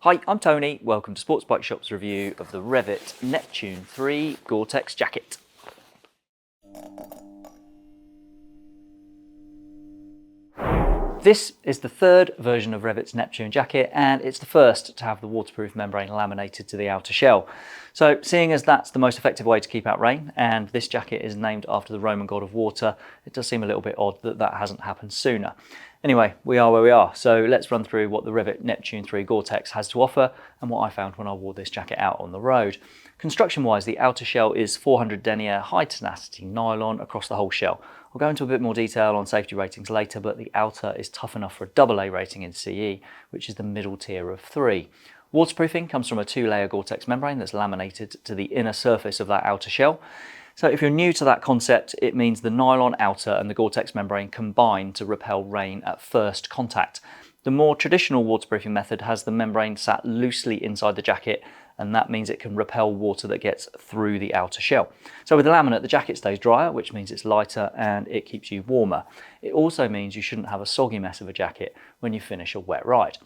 Hi, I'm Tony. Welcome to Sports Bike Shop's review of the Rev'it Neptune 3 Gore-Tex jacket. This is the third version of Rev'it's Neptune jacket, and it's the first to have the waterproof membrane laminated to the outer shell. So seeing as that's the most effective way to keep out rain, and this jacket is named after the Roman god of water, it does seem a little bit odd that that hasn't happened sooner. Anyway, we are where we are, so let's run through what the Rev'it Neptune 3 Gore-Tex has to offer and what I found when I wore this jacket out on the road. Construction-wise, the outer shell is 400 denier high tenacity nylon across the whole shell. I'll go into a bit more detail on safety ratings later, but the outer is tough enough for a AA rating in CE, which is the middle tier of 3. Waterproofing comes from a 2-layer Gore-Tex membrane that's laminated to the inner surface of that outer shell. So if you're new to that concept, it means the nylon outer and the Gore-Tex membrane combine to repel rain at first contact. The more traditional waterproofing method has the membrane sat loosely inside the jacket, and that means it can repel water that gets through the outer shell. So with the laminate, the jacket stays drier, which means it's lighter and it keeps you warmer. It also means you shouldn't have a soggy mess of a jacket when you finish a wet ride.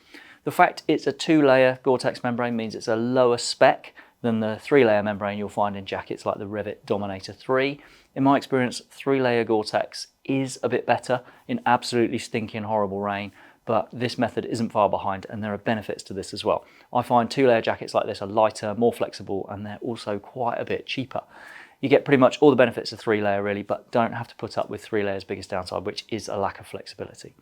The fact it's a 2-layer Gore-Tex membrane means it's a lower spec than the 3-layer membrane you'll find in jackets like the Rev'it Dominator 3. In my experience, 3-layer Gore-Tex is a bit better in absolutely stinky and horrible rain, but this method isn't far behind and there are benefits to this as well. I find 2-layer jackets like this are lighter, more flexible, and they're also quite a bit cheaper. You get pretty much all the benefits of 3-layer really, but don't have to put up with 3-layer's biggest downside, which is a lack of flexibility.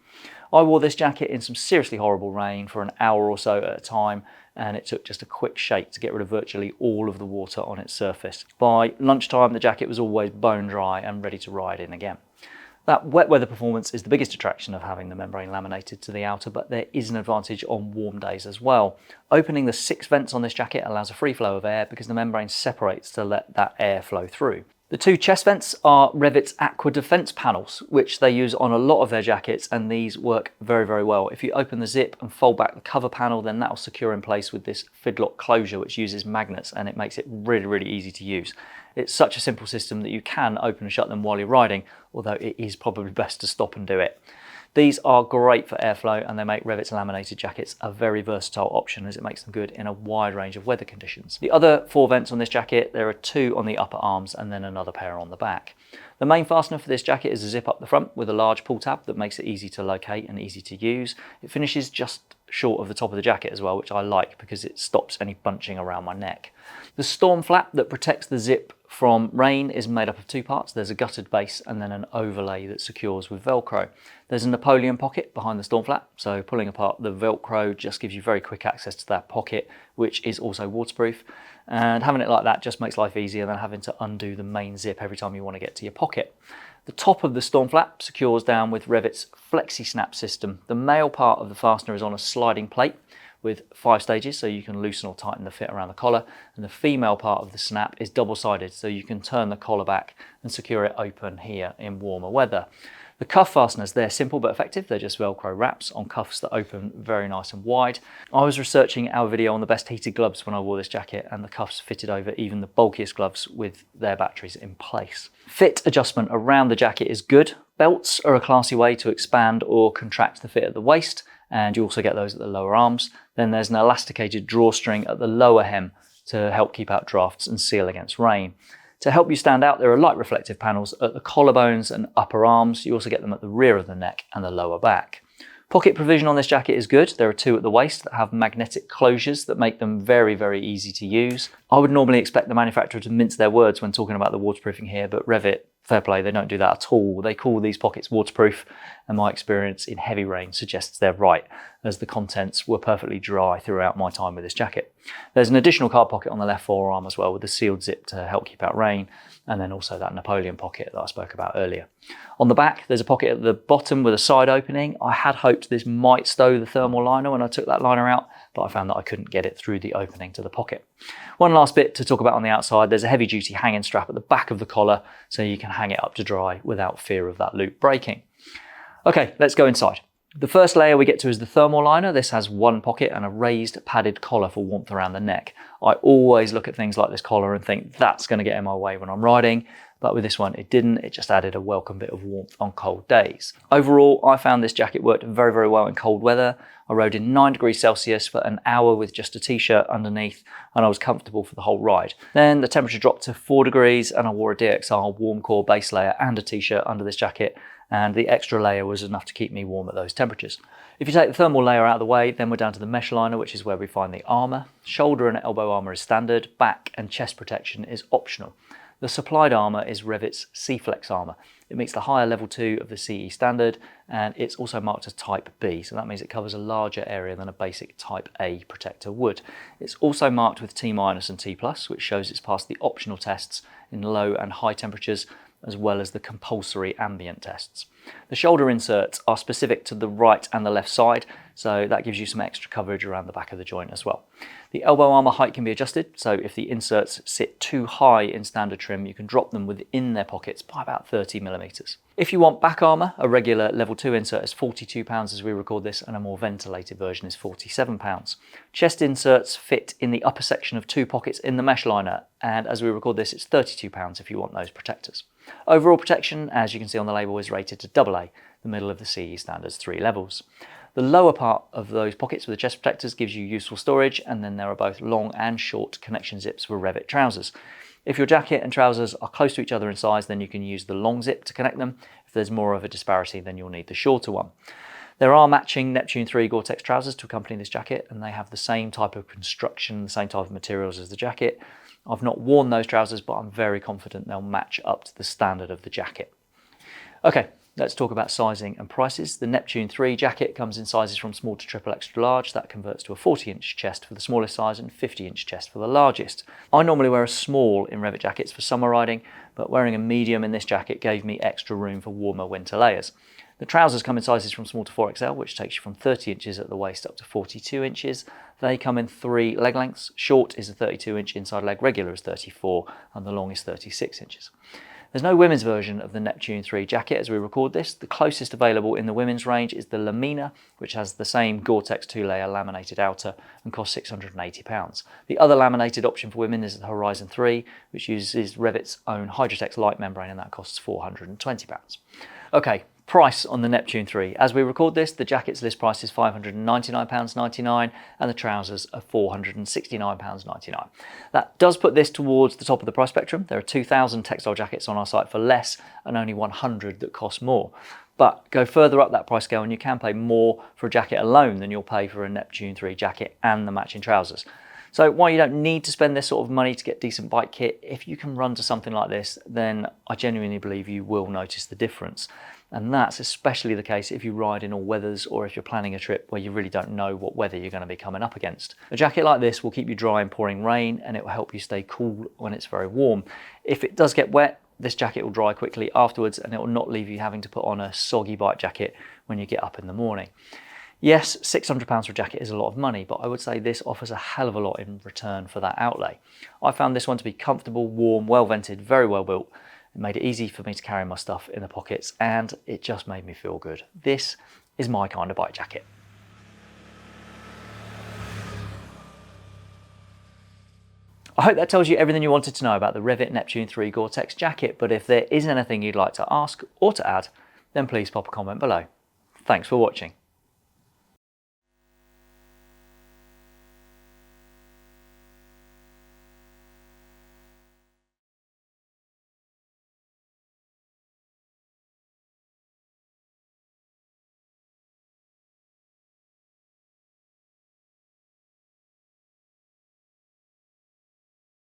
I wore this jacket in some seriously horrible rain for an hour or so at a time, and it took just a quick shake to get rid of virtually all of the water on its surface. By lunchtime, the jacket was always bone dry and ready to ride in again. That wet weather performance is the biggest attraction of having the membrane laminated to the outer, but there is an advantage on warm days as well. Opening the 6 vents on this jacket allows a free flow of air because the membrane separates to let that air flow through. The 2 chest vents are Rev'it's Aqua Defense panels, which they use on a lot of their jackets, and these work very, very well. If you open the zip and fold back the cover panel, then that'll secure in place with this fidlock closure, which uses magnets, and it makes it really, really easy to use. It's such a simple system that you can open and shut them while you're riding, although it is probably best to stop and do it. These are great for airflow, and they make Rev'it's laminated jackets a very versatile option as it makes them good in a wide range of weather conditions. The other 4 vents on this jacket, there are 2 on the upper arms and then another pair on the back. The main fastener for this jacket is a zip up the front with a large pull tab that makes it easy to locate and easy to use. It finishes just short of the top of the jacket as well, which I like because it stops any bunching around my neck. The storm flap that protects the zip from rain is made up of 2 parts. There's a gutted base and then an overlay that secures with Velcro. There's a Napoleon pocket behind the storm flap, so pulling apart the Velcro just gives you very quick access to that pocket, which is also waterproof. And having it like that just makes life easier than having to undo the main zip every time you want to get to your pocket. The top of the storm flap secures down with Rev'it's Flexi Snap system. The male part of the fastener is on a sliding plate with 5 stages, so you can loosen or tighten the fit around the collar, and the female part of the snap is double-sided, so you can turn the collar back and secure it open here in warmer weather. The cuff fasteners, they're simple but effective. They're just Velcro wraps on cuffs that open very nice and wide. I was researching our video on the best heated gloves when I wore this jacket, and the cuffs fitted over even the bulkiest gloves with their batteries in place. Fit adjustment around the jacket is good. Belts are a classy way to expand or contract the fit at the waist, and you also get those at the lower arms. Then there's an elasticated drawstring at the lower hem to help keep out drafts and seal against rain. To help you stand out, there are light reflective panels at the collarbones and upper arms. You also get them at the rear of the neck and the lower back. Pocket provision on this jacket is good. There are 2 at the waist that have magnetic closures that make them very, very easy to use. I would normally expect the manufacturer to mince their words when talking about the waterproofing here, but Rev'it, fair play, they don't do that at all. They call these pockets waterproof, and my experience in heavy rain suggests they're right, as the contents were perfectly dry throughout my time with this jacket. There's an additional card pocket on the left forearm as well with a sealed zip to help keep out rain, and then also that Napoleon pocket that I spoke about earlier. On the back, there's a pocket at the bottom with a side opening. I had hoped this might stow the thermal liner when I took that liner out, but I found that I couldn't get it through the opening to the pocket. One last bit to talk about on the outside, there's a heavy duty hanging strap at the back of the collar so you can hang it up to dry without fear of that loop breaking. Okay, let's go inside. The first layer we get to is the thermal liner. This has 1 pocket and a raised padded collar for warmth around the neck. I always look at things like this collar and think that's going to get in my way when I'm riding. but with this one it didn't. It just added a welcome bit of warmth on cold days. Overall, I found this jacket worked very, very well in cold weather. I rode in 9 degrees Celsius for an hour with just a t-shirt underneath, and I was comfortable for the whole ride. Then the temperature dropped to 4 degrees and I wore a DXR warm core base layer and a t-shirt under this jacket, and the extra layer was enough to keep me warm at those temperatures. If you take the thermal layer out of the way, then we're down to the mesh liner, which is where we find the armour. Shoulder and elbow armour is standard, back and chest protection is optional. The supplied armour is Rev'it's C-Flex armour. It meets the higher level 2 of the CE standard, and it's also marked as type B, so that means it covers a larger area than a basic type A protector would. It's also marked with T- and T+, which shows it's passed the optional tests in low and high temperatures, as well as the compulsory ambient tests. The shoulder inserts are specific to the right and the left side, so that gives you some extra coverage around the back of the joint as well. The elbow armour height can be adjusted, so if the inserts sit too high in standard trim, you can drop them within their pockets by about 30mm. If you want back armour, a regular level 2 insert is £42 as we record this, and a more ventilated version is £47. Chest inserts fit in the upper section of 2 pockets in the mesh liner, and as we record this, it's £32 if you want those protectors. Overall protection, as you can see on the label, is rated to AA, the middle of the CE standard's 3 levels. The lower part of those pockets with the chest protectors gives you useful storage, and then there are both long and short connection zips for Rev'it trousers. If your jacket and trousers are close to each other in size, then you can use the long zip to connect them. If there's more of a disparity, then you'll need the shorter one. There are matching Neptune 3 Gore-Tex trousers to accompany this jacket, and they have the same type of construction, the same type of materials as the jacket. I've not worn those trousers, but I'm very confident they'll match up to the standard of the jacket. Okay, let's talk about sizing and prices. The Neptune 3 jacket comes in sizes from small to triple extra large. That converts to a 40-inch chest for the smallest size and 50-inch chest for the largest. I normally wear a small in Rev'it jackets for summer riding, but wearing a medium in this jacket gave me extra room for warmer winter layers. The trousers come in sizes from small to 4XL, which takes you from 30 inches at the waist up to 42 inches. They come in 3 leg lengths. Short is a 32-inch inside leg, regular is 34, and the long is 36 inches. There's no women's version of the Neptune 3 jacket as we record this. The closest available in the women's range is the Lamina, which has the same Gore-Tex 2-layer laminated outer and costs £680. The other laminated option for women is the Horizon 3, which uses Rev'it's own Hydrotex light membrane, and that costs £420. Okay, price on the Neptune 3. As we record this, the jacket's list price is £599.99 and the trousers are £469.99. That does put this towards the top of the price spectrum. There are 2,000 textile jackets on our site for less and only 100 that cost more. But go further up that price scale and you can pay more for a jacket alone than you'll pay for a Neptune 3 jacket and the matching trousers. So while you don't need to spend this sort of money to get decent bike kit, if you can run to something like this, then I genuinely believe you will notice the difference. And that's especially the case if you ride in all weathers or if you're planning a trip where you really don't know what weather you're going to be coming up against. A jacket like this will keep you dry in pouring rain, and it will help you stay cool when it's very warm. If it does get wet, this jacket will dry quickly afterwards, and it will not leave you having to put on a soggy bike jacket when you get up in the morning. Yes, £600 for a jacket is a lot of money, but I would say this offers a hell of a lot in return for that outlay. I found this one to be comfortable, warm, well vented, very well built. It made it easy for me to carry my stuff in the pockets, and it just made me feel good. This is my kind of bike jacket. I hope that tells you everything you wanted to know about the Rev'it Neptune 3 Gore-Tex jacket, but if there is anything you'd like to ask or to add, then please pop a comment below. Thanks for watching.